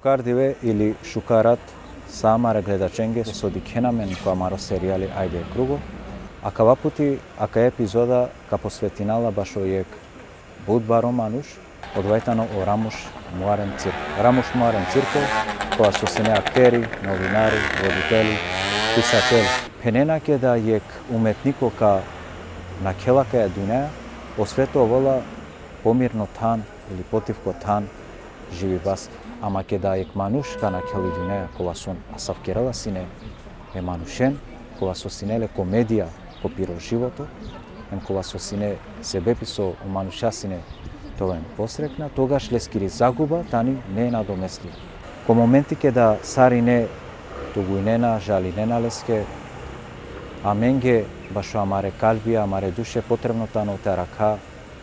Шукардиве или Шукарат самаре гледаченге со дикенамен која маро серијали ајде круго. А кава пути, ака епизода ка посветинала баш ојек будба романуш, одвајтано о Рамуш Муарен Цирко. Рамуш Муарен Цирко, која со сине актери, новинари, водители, писатели. Пенена ке да јек уметнико ка на келака ја дунеја, освето вола помирно тан или потивко тан живи бас. Ама ке да јек мануш ка на кели дунеја, кога сон асавкерала сине е манушен, кога со синеле комедија копиро живото, кога со сине себепи со мануша сине тоа посрекна, тогаш лескири загуба тани не е надоместливо. Ко моменти ке да сари не тугујнена, жалинена леске, а менге башо амаре калби, амаре душе потребно тано те рака,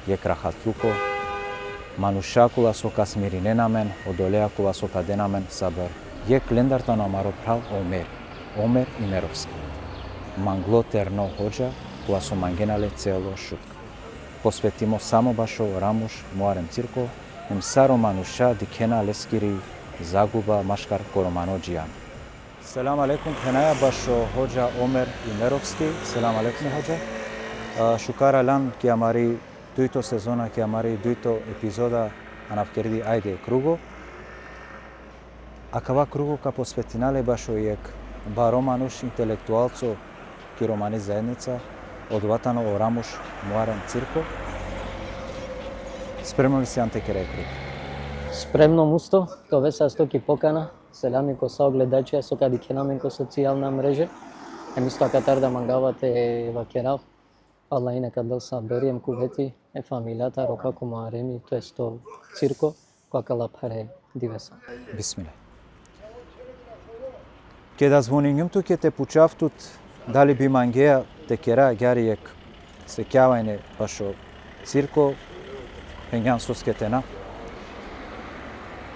јек рахатлуко, мануша кула сока смиринена мен, одолеа кула сока дена мен сабар. Јек лендар тано амаро прав Омер Имеровски. Мангло терно ходжа, кула со мангенале цело шутка. Посветимо само башо Рамуш Муарен Цирко, саро мануша дикена лескири загуба машкар коромано джијан. Селам алейкум, хенаја башо ходжа Омер Имеровски. Селам алейкум ходжа. Шукара лан ки амари дуито сезона, ки амари дуито епизода анавкерди ајде круго. А кава круго ка посветинале башо јек ба романуш интелектуалцо ки романи заедница, одватано о Рамуш Муарен Цирко. Спремно ли си антекере круг? Спремно мусто, кове са стоки покана, селами ко са огледачија со кади кенамен ко социјална мрежа. Емисто акатар да мангавате вакерав, Алла и нека дел са берием кувети, е фамилијата рока ко Муареми, тоа е сто Цирко, која калапаре дивеса. Бисмиле. Ке да звонињум ту ке те пучавтут, дали би мангеја те кера гјаријек се кјавајне башо Цирко, пењан соскетена.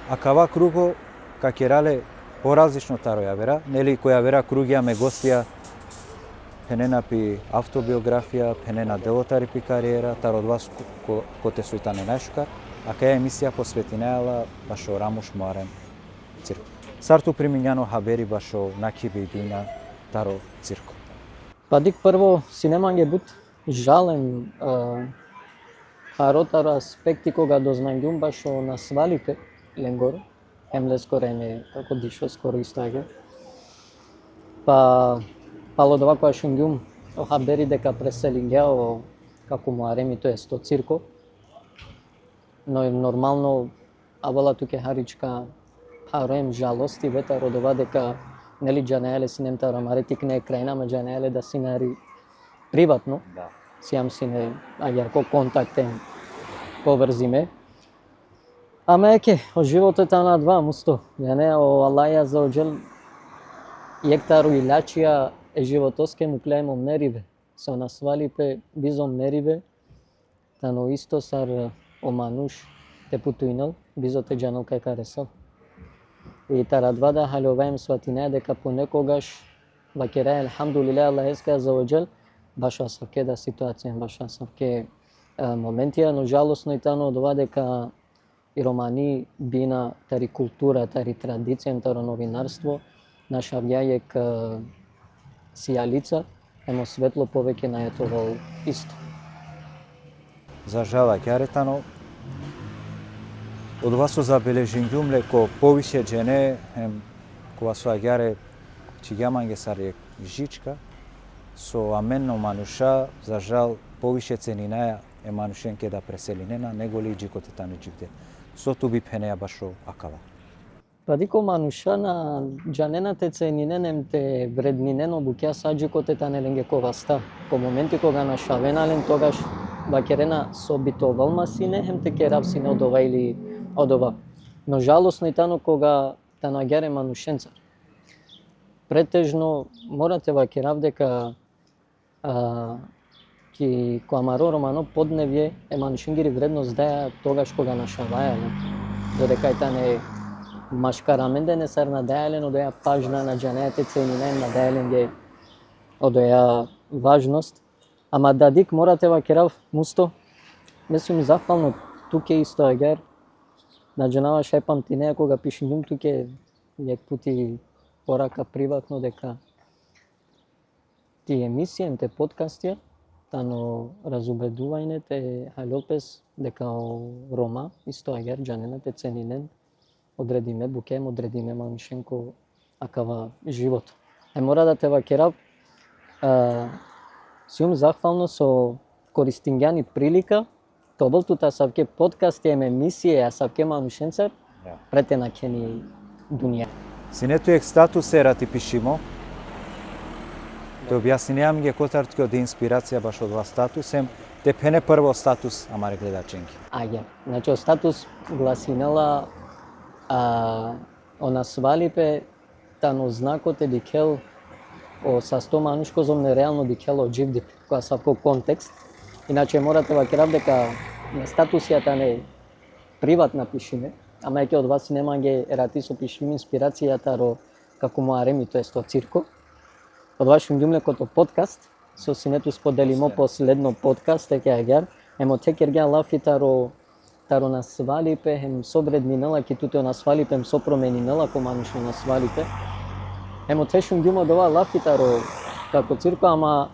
А кава круго, ка керале поразлично таро ја вера, нели која вера кругија ме гостија, пенена пи автобиографија, пенена делотари пи кариера, таро од вас ко те сујтане најшукар, а каја емисија посветинеала башо Рамуш Муарен Цирко. Сарту примињано хабери башо накиби дуња таро Цирко. Падик прво си неманге бут жален харотар аспекти кога дознајдум башо на свалите ленгор, емле скоро еме како дишо скоро истаѓа. Пало дова која шунгјум о хабери дека преселингео како Муареми, тоа е сто Цирко. Но нормално авала туке харичка хароем жалости вета родова дека нели џанееле синем тарамаретик не е крајна, ма џанееле да синари приватно. Да. Сијам сине ајако контактен поврзиме. Ама еке, о животот на два мусто. Јане о Аллаја за оџел јектару илачија е животоске му клеемо мериве. Со насвалипе бизом мериве, тано исто сар о мануш те путуинал, бизоте џанал кај каресал. И тарадва да халјоваем сватине дека понекогаш вакере елхамдулиле Аллајска за оџел баш асавке да ситуација, баш асавке моментија, но жалосно и тано одова дека и романи бина тари култура, тари традиција, таро новинарство, наша вјајек сијалица, емо светло повеќе најетовал исто. За жала ќаретано, од вас забележињум леко повише джене, кога со агјаре чиѓаманге саре жичка, со аменно мануша, за жал, повише ценинаја е манушенке да преселинена, него ли джикоте тани дживде. Со ту би пенеја башо акава. Падико мануша на џанената цениненем те вреднинено буќа саджикоте тане ленгекова ста. Ко моменти кога на шавенален тогаш бакерена собитовал масине, хем те керав сине од ова или од ова. Но жалосно и тано кога та наѓаре манушенцар. Претежно морате вакерав дека ки коамаро романо подневје е манушенгири вредност даја тогаш кога нашаваја. Додека и тане машкараменде не сар надајален одоја пажна на џанејате ценинен надајален ге одоја важност. Ама дадик морате вакерав мусто, мислим захвално туке исто агер Наџанава шај памтинеја кога пишињум туке јак пути порака приватно дека ти емисија, те подкастија, тано разубедување те хајлопес дека Рома исто агер џанена те ценинен одредиме букем, одредиме маншенко акава живот. Мора да те вакерав сиум захвално со користингјани прилика тоболтута савке подкасти емисија савке маншенцар претена кени дунија. Синетујек статус е ратипишимо. Те објаснинеам ги котарткиот де инспирација баш од ова статус ем те пене прво статус амаре гледаченки. Ајде, значи статус гласинала она свалипе тано знакот е дикел о састо манушко зомне реално дикел о дживдип, која савко контекст. Иначе морате вакерав дека на статусијата не приватна пишиме, ама еќе од вас нема ге ратисо пишиме инспирацијата ро како моареми, тоест о цирко. Од вашум ѓумлекото подкаст, со синету споделимо последно подкаст, еќе агер, емо текер га лафитаро таро на свалипе, хем собреднинала, ки туте на свалипе, хем сопроменинала, команушно на свалипе. Емо тешум ѓумо дова лафитаро како цирко, ама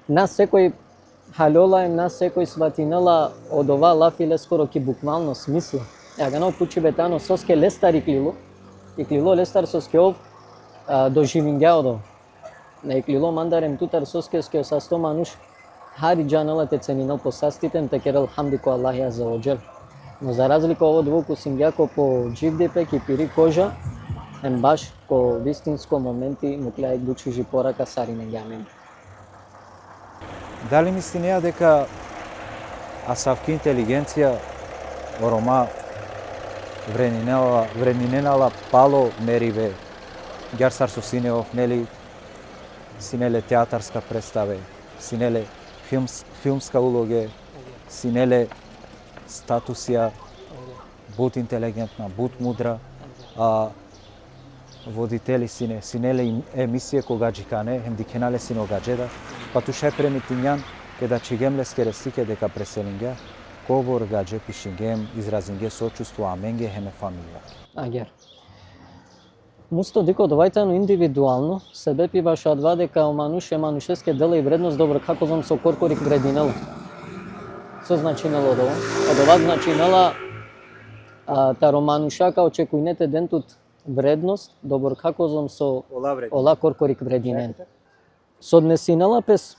на секој халола, на секој сватинала од ова лафиле скоро ки буквално смисла. Ганал пучи бетано соске лестар и клило лестар соске ов доживингјаодо. На клило мандарем тутар соске ске са 100 мануш хари џанала те ценинал по саститем те керел хамди ко Аллах ја заоџел. Но за разлика ово двоку сингјако по дживдипе ки пири кожа, ем баш ко вистинско моменти муклеај гучужи порака сарине ѓамен. Дали мислинеа дека асавки интелигенција орома врениненала пало мериве ѓарсар со синеов, нели синеле театарска представе, синеле филмска улоге, синеле статусија, буд интелигентна, буд мудра, водители синеле емисија кога джикане, хем дикенале сино гаджеда, па тушај премитињан, кеда чигем лескере стике дека преселингја, кобор гадже пишингем, изразинге сочувство, аменге хеме фамилија. Агер. Мусто дико довајтано индивидуално, себе пиваш адва дека манушеске дела и вредност добро како зам со коркорик врединало. Со значинало од ова? Од ова значинала таро манушака очекујнете дентут вредност добро како зам со ола коркорик врединен. Со днесинала пес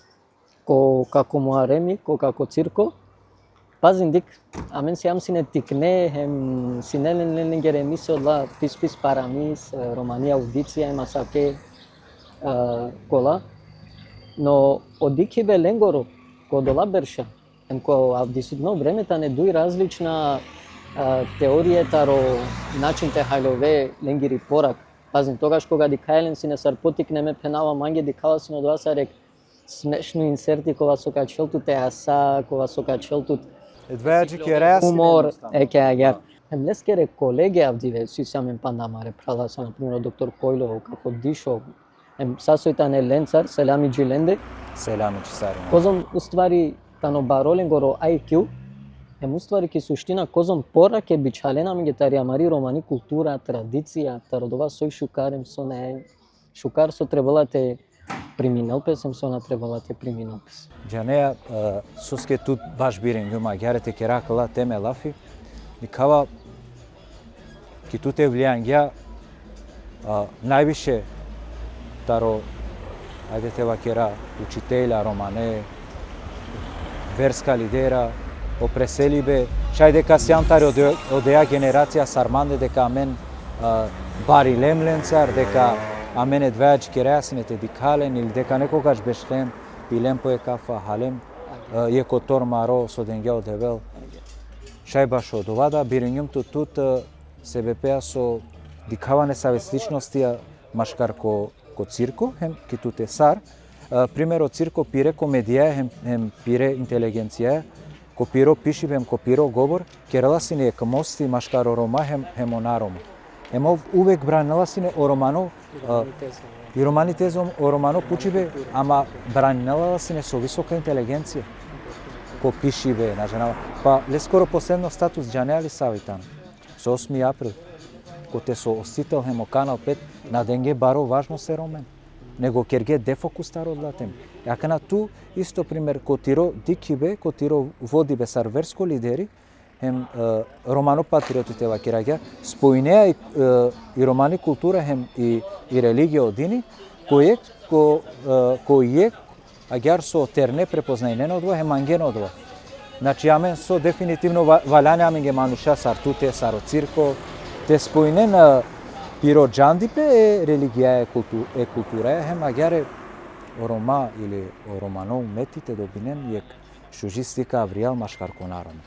како моареми, како цирко, пазин дик, амен си ам сине тикне, хем синелен геремиси одла пис парамис, романи аудиција, ема саке кола. Но одики бе ленгоро, ко дола берша, ем ко авдисудно времета не дуи различна теоријата ро начин те хајлове ленгири порак. Пазин, тогаш кога дикајлен си не сарпотикнеме пенава манге дикала си одва са рек смешно инсерти кога со качелту те аса, кога со качелту умор, еке агер. Лескере колеги авдиве, си самен пандамаре, прала са, например, доктор Којлово, како Дишо, сасојта не ленцар, селами джиленде. Селами чисари. Козом, уствари, тано баролен горо IQ, уствари ки суштина козом пора ке бичалена ми гетари амари романи култура, традиција, тародова сој шукарем со не, шукар со требала те приминал песем со на требала те приминал пес. Џанеја соске тут баш бирен ѓума ѓарете керакала теме лафи, никава ки туте влијања највише таро ајде те вакера учителја романе верска лидера опреселибе чај дека сјантари од еа генерација сарманде дека амен бари лемленцар дека амене двајач кереасинете дикален или дека некогаш бешлен пилен по екафа халем екотор маро со денгео девел шај баш од овада бирењум тут СБП со дикаване савесличностија машкар ко цирко хем ки тут е сар примеро цирко пире комедија хем пире интелигенција ко пиро пиши бем ко пиро говор керела сине кмости машкаро рома хем онарома емов увек бранела сине о романо и романитезом о романо пучибе ама бранела сине со висока интелигенција ко пишибе на жена па лескоро последно статус џанеали савитан 28 април, ко те со осител хемо Канал 5, на денге баро важно се ромен. Него керге дефокус таро длатем. Јака на ту исто пример котиро дикибе, котиро води бе сарверско лидери, хем романо патриотите вакираѓа, споинеа и романи култура хем и религија одини, кој е агар со терне препознајнено одво хем анген одво. Значи амен со дефинитивно валяне амен ге мануша сартуте, саро цирко, те споине на пиро джандипе е религија е култура, хем агар рома или романо уметите добинен јек шужистика авријал машкарко народно.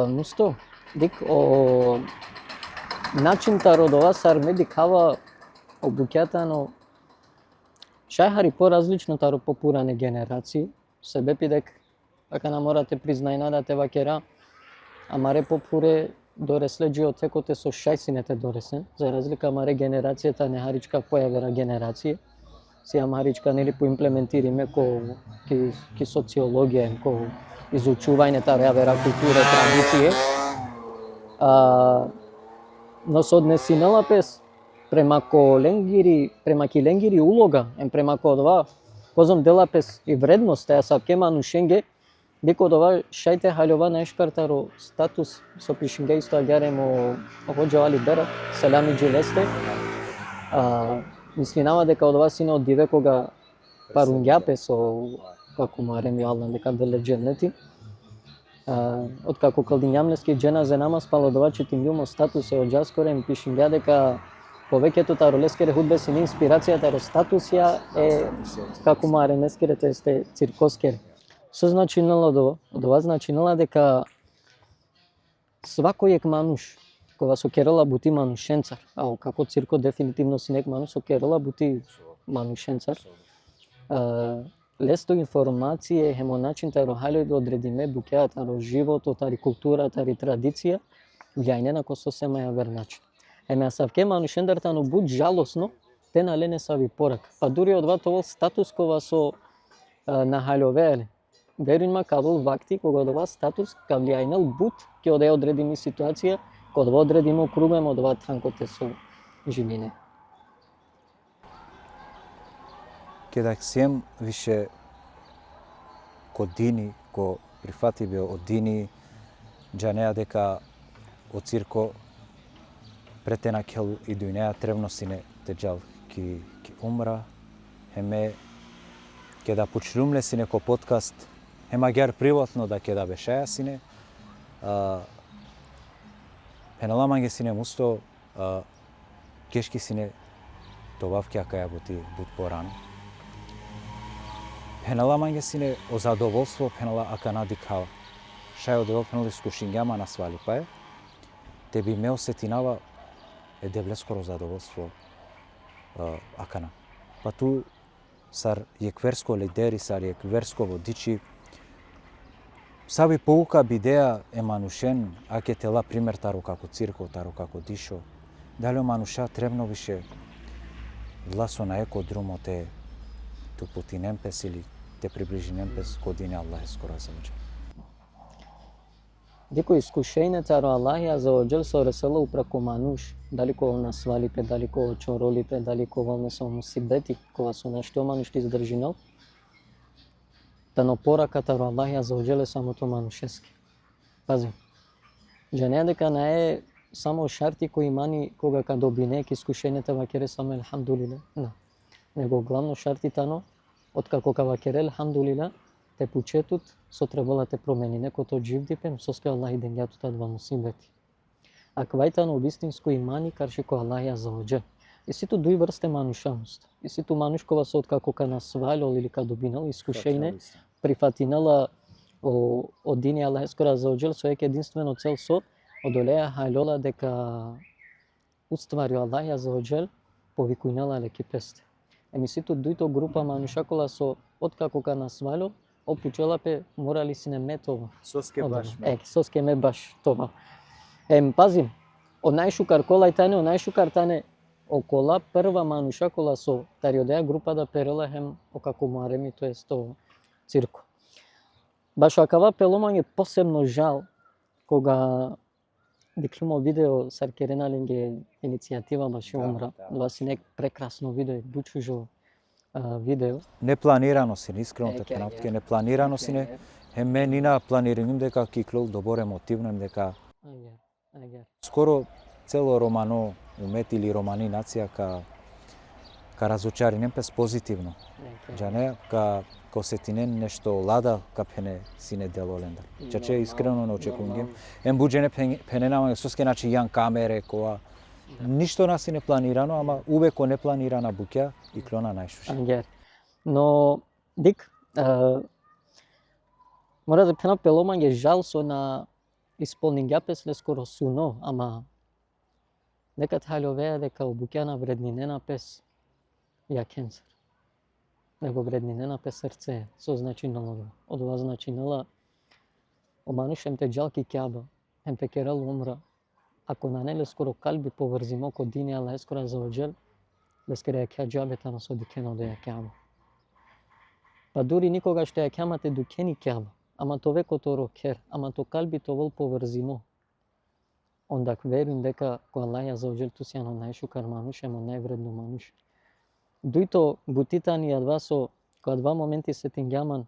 Нусто, дик о начин тародова сар медик хава обуќатано шајхари по-различно таро попуране генерации, себе пидек ака на морате признајна да те вакера, амаре попуре дореследжи од текоте со шајсинете доресен, за разлика амаре генерацијата не харичка појавера генерација, си амаричка нели поимплементириме ки социологија, ко изучување таро јавера култура, традиција. Но со однесинала пес према киленгири улога, према кодова козом делапес и вредност, ја сапке манушенге, деко дова шајте халјова најшкартаро статус со пишинге исто агаремо хоџавали бера, селами джилесте. Мислинава дека од ова сине од диве кога парунѓапе со како мареми аллан дека деле дженнети. Од како калдињамлески джена за намаз палодовачи тингјумо статус е од джаскорем пишинга дека повеќето таролескере худбе сине инспирацијата ро статусја е како маремескере тесте циркоскере. Со значинало од ова значинала дека свакојек мануш кога со керола бути манушенцар, како цирко дефинитивно си нек мануш со керола бути манушенцар. Лесто информација хемо начин таро халјој да одредиме букеа таро животот, тари култура, тари традиција, јајне на сосема јавер начин. Еме савке манушендар но буд жалосно, те налене сави порак. Па дури од ватовол статус кога со нахалјовееле. Верујма кавол вакти кога од ова статус кавлијајнел буд ќе оде одредими ситуација, кога одредимо округуваме од ова танкоте со живине. Ке да сием више години, ко прифати бе од дини, джанеа дека од цирко претена кел и дујнеа тревносине теџал ки умра, хеме ке да почнумле си неко подкаст, хема гер приватно да ке да бешаја сине, пеналаманге сине мусто, кешки сине добавки ака ја бути буд порано. Пеналаманге сине о задоволство пенала ака надикава. Шај одевал пенали скушингјама на свали пае, те би ме осетинава е девлескоро задоволство акана. Па ту сар јек верско лидери, сар јек верско водичи, саби поука бидеа е манушен, аке тела пример таро како цирко, таро како дишо, дали мануша требно више власо на еко друмоте ту путинем пес или те приближинем пес години Аллах скоро завоđe. Дико искушење таро Аллах ја завоđel со ресела упрако мануш, дали ко на свалипе, дали ко чоролипе, дали ко волне со мусибети, кога со нешто мануш ти издржинал, та но порака таро Аллах ја завоđel самото манушески. Пази, джанеа дека не е само шарти кои мани кога ка добинек искушењата вакере само елхамдулиле, него главно шарти тано, откако ка вакере елхамдулиле, те пучетут со требала те промени некото од живдипен, соске Аллах и дењатута два мусибети. А квајтано вистинско имани карши ко Аллах ја завоđel. И ситу дуј врсте манушаност. И ситу мануш кога се откако ка насвалил или ка добинал искушење, прифатинала од дини Аллах скора завоđel со ек единствено цел со одолеа хајлола дека уствари Аллах ја завоđel повикујнала леки песте. Еми ситу дујто група мануша кола со откако ка насвалил, опучелапе морали си не метова. Соске баш. Соске ме баш това. Пазим, од најшукар кола и тане, од најшукар тане окола прва мануша кола со тариодеа група да перела хем окако мареми, тоа е цирко. Баш акава пеломање посебно жал кога диклумо видео саркереналинге иницијатива баш умра. Това си нек прекрасно видео, бучужо видео. Непланирано си, искрено те пенавтке, непланирано си не. Хеме нина планирам дека киклол добор емотивно дека скоро цело романо умет или романи нација ка разочари пес позитивно. Джане ка сетинен нешто лада ка пене сине делоленда. Чаче искрено не очекувам. Ем буџене пененама соске начи јан камере коа ништо наси не планирано, ама увеко непланирана буќа и клона најшуше. Но дик мора да пена пеломање жал со на исполнинга песле скоро суно, ама некад халјовеа дека обуќана вреднинена пес ја кенцер. Него вреднинена пес срце со значинало. Од ова значинала оманушем те джалки кјаба, ем те керал умра. Ако на неле скоро калби поврзимо ко дини ала ескора за оджел, лескере ја кја джабета на со дикено да ја кјаба. Па дури никога што ја кјамате дукени кјаба, ама то векото рокер, ама то калби то вол поврзимо. Ондак веруем дека ко Аллах ја заоджел ту сјано најшукар мануш, емо највредно мануш. Дуито бутитани адва со кога два моменти се тингјаман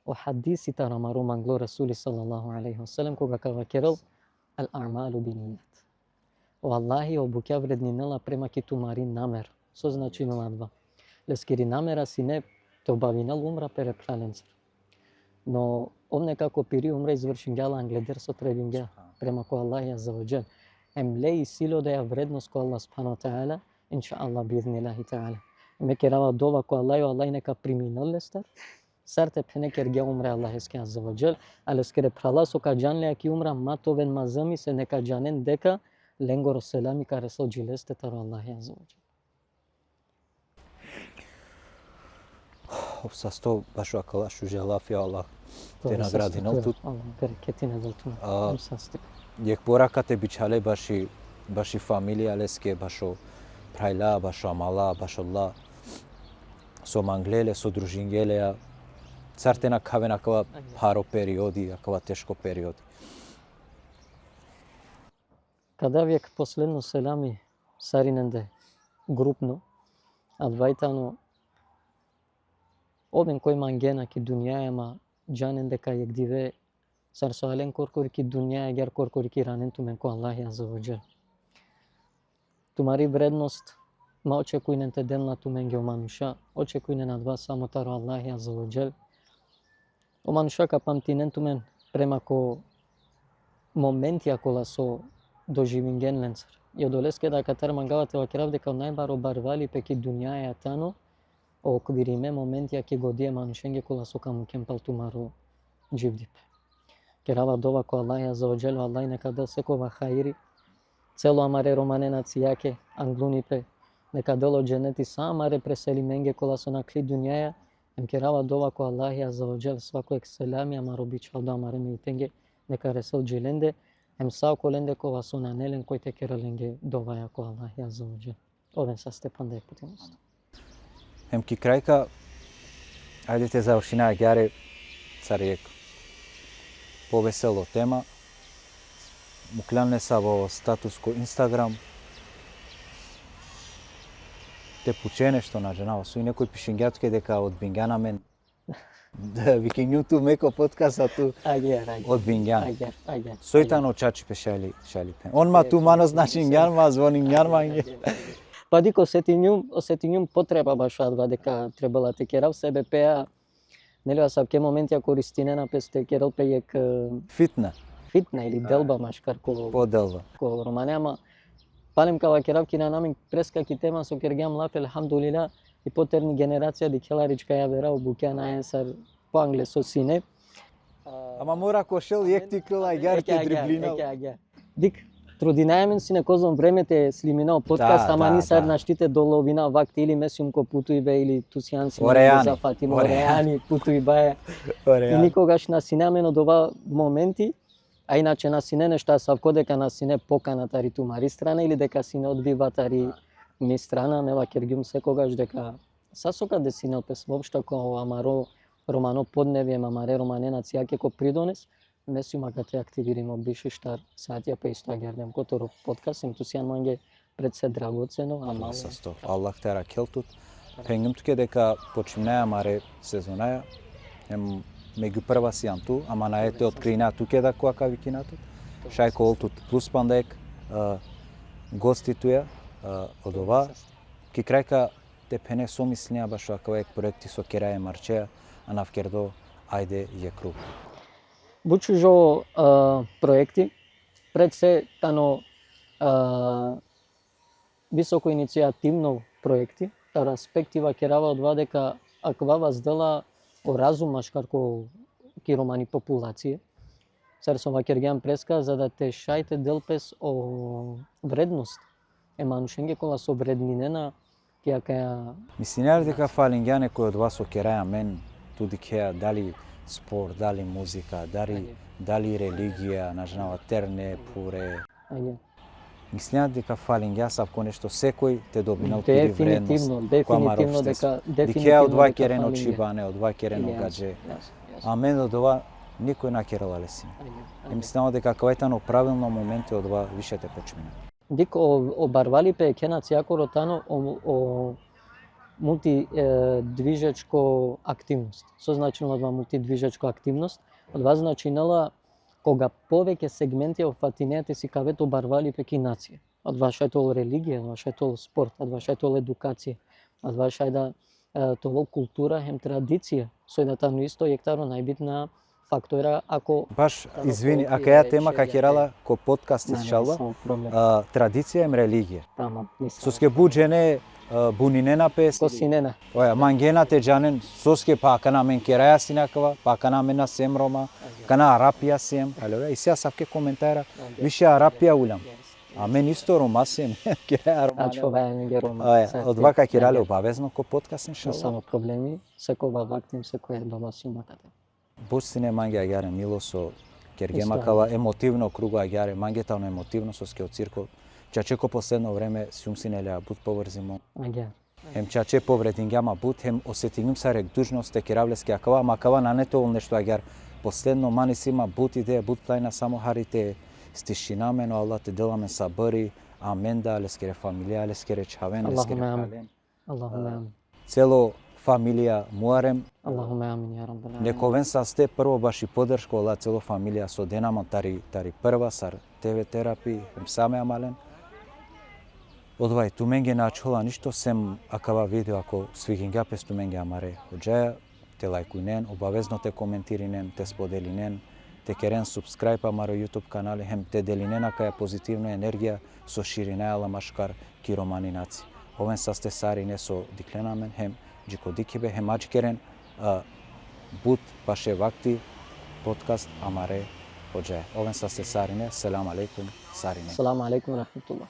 о хадиси тарама романгло Расули салаллаху алейхи васелем кога кава керел ал аъмалу бинијат. О Аллахи обуќа вреднинела према ки тумари намер. Со значинела два. Лескери намера си не те обавинел умра переплаленцер. Но овне како пири умра извршингјала англедер со требингја према ко Аллах ја заоджел. Емле и сило да ја вредност ко Аллах субхана таала, инша Аллах биизнилахи таала. Ме керава дова ко Аллах нека приминал лестер. Сарте пене кергја умре Аллах еске азza wa jal, алескере прала со каџанле ки умра матовен мазами се нека џанен дека ленгоро селами ка ресол джилесте таро Аллах азza wa jal. Обсасто башу акала шу желафи Аллах те награди нал тут. Берекетине далтуна. Обсасти. Јек поракате бичале баши фамилија леске башо прајла, башо амала, башо Аллах со манглеле, со дружингелеја. Царте на каве накава паро периоди, акава тешко периоди. Када век последно селами сариненде групно, адвајтано обен кој мангена ки дуња ема џанен дека јек диве сар соален коркори ки дуња егер коркори ки ранен тумен ко Аллах азza wa jal. Тумари вредност ма очекујнен те денла тумен ге омануша, очекујнен адва само таро Аллах азza wa jal. Омануша ка памтинен тумен према ко моменти акола со доживинген ленцер. Ја долеске да катар мангавате вакерав дека најбаро барвали пеки дуња е тано оквириме моменти ки годие манушенге кола со каму кемпал тумаро дживдипе. Керава дова ко Аллах азza wa jal, Аллах нека да секова хаири. Цело амаре романе нацијаке, англунипе, нека дело дженети са амаре пресели менге кола со накли дуњаја, ем керава дова ко Аллах азza wa jal, свако екселами амаро бичал да амаре меитенге, нека ресел джиленде, ем сао коленде кова со нанелен кој те кераленге доваја ко Аллах азza wa jal. Овен са Степан да е путимост. Ем ки крајка, ајде те завршина гјаре царијек. Повесело тема. Муклјане са во статус ко Инстаграм. Те пучене што наџанава со и некој пишингјатке дека од Бингјана мен. Да, викињуту меко подкаста ту од Бингјан. Сојтано чачи пешали пен. Он ма ту мано значи њарма, звони њарма. Па дико осетињум потреба баш адва дека требала те керав себе пеа. Нели асап ке моменти користинена песте керал пејек фитна или делба машкар ко поделба ко романе, ама палем кава керавки на намин преска ки тема со кергам лаф елхамдулила и потерни генерација ди келаричка ја вера обуќа на енсар по англе со сине. Ама мора кошел јек ти клала јарте дриблинал. Дик трудинајмен си некозом времете слиминал подкаст, ама ни сар наштите доловина вакти или месиум ко путујбе или тусијан си за Фатима Орејани путујбе. И никогаш насинамено дова моменти. А иначе на сине нешта савко дека на сине покана тари тумари страна или дека сине одбива тари ми страна, мева кергјум секогаш дека сасока де сине опес воопшто ко амаро романо подневие мамаре романенац јаке ко придонес, месима кате активиримо биши штар саатја па исто агердем которо подкаст ентусијан манге пред се драгоцено, ама Састо. Аллах тера келтут. Пенгим туке дека починаја маре сезонаја. Ем меѓу прва си анту, ама на ете открина туке да коака викинатот. Шајко олтут плюс пандек гоституја од ова. Ки крајка те пене somислија баш акавек проекти со керај марчеа, а навкердо ајде е круг. Бучужо проекти пред се тано високо иницијативно проекти, тара аспектива керава од дека аква здела о разумаш како киромани популација. Цар со вакергјан преска за да те шајте делпес о вредност. Еманушенге кола со вреднинена кеја Мислињар дека фалингја некој од вас окераја мен туди кеја дали спорт, дали музика, дали религија, нажнава терне, пуре. Ајде. Мислињар дека фалингја савко нешто секој те добина туди вредност. Дефинитивно дека Дикеја од два керен од Шибане, од два керен од Гадже. А мен од ова никој на керала лесина. И мислам дека кај правилно моменти од ова више те почмина. Дик обарвали пе кенац јако ротано о мултидвижечко активност. Со значилно од мултидвижечко активност, од вас значинала кога повеќе сегменти офатинете си кавето барвали пеки нација. Од вашето религија, од вашето спорт, од вашето едукација, од вашето толо култура хем традиција. Со да таму исто ектаро најбитна фактора ако баш извини, ака ја тема каќерала ко подкаст исчалва, традиција ем религија. Тама, Соске буџене бунинена пес. Косинена. Оја мангена те джанен соске па кана мен кераја синакава, па кана мена сем рома, кана арапија сем. Але, и сега савке коментара, више арапија улам. А мен исто рома сем, кераја рома. Ачо вајање рома. Од вака керале обавезно ко подкаст иншалла. Само проблеми, секој вактим, секој дома си макате. Бусине манге агјаре милосо, кергема кала емотивно круго агјаре, мангетално емотивно со скео цирко. Чачеко последно време сумсинелea бут поврзимо. Агјар. Хем чаче повредингјама бут, хем осетингим сарек дужност те керавлески акава, макава на нето нешто агјар. Последно манисима бут идеја, бут плајна само харите стишинаме, но Аллах те деламе сабари, аменда, лескере фамилија, лескере чавен, лескере хален. Аллахуме амин. Цело фамилија Муарем. Аллахуме амин, ја раббел. Нековен са сте прво баш и поддршка ола цело фамилија со денама тари прва сар ТВ терапи, саме амален. Одвај туменге начола ништо сем акава видео ако свигинга пес туменге амаре оджаја, те лајкујнен, обавезно те коментиринен, те споделинен, те керен субскрајб амаро YouTube канали, хем те делинен акаја позитивна енергија со ширинајала машкар киромани наци. Овен са сте сари не со дикленамен, хем джико дикибе, хем аџкерен, бут паше вакти, подкаст амаре оджаја. Овен са сте сарине, селам алейкум, сарине. Салам алейкум рахметуллах.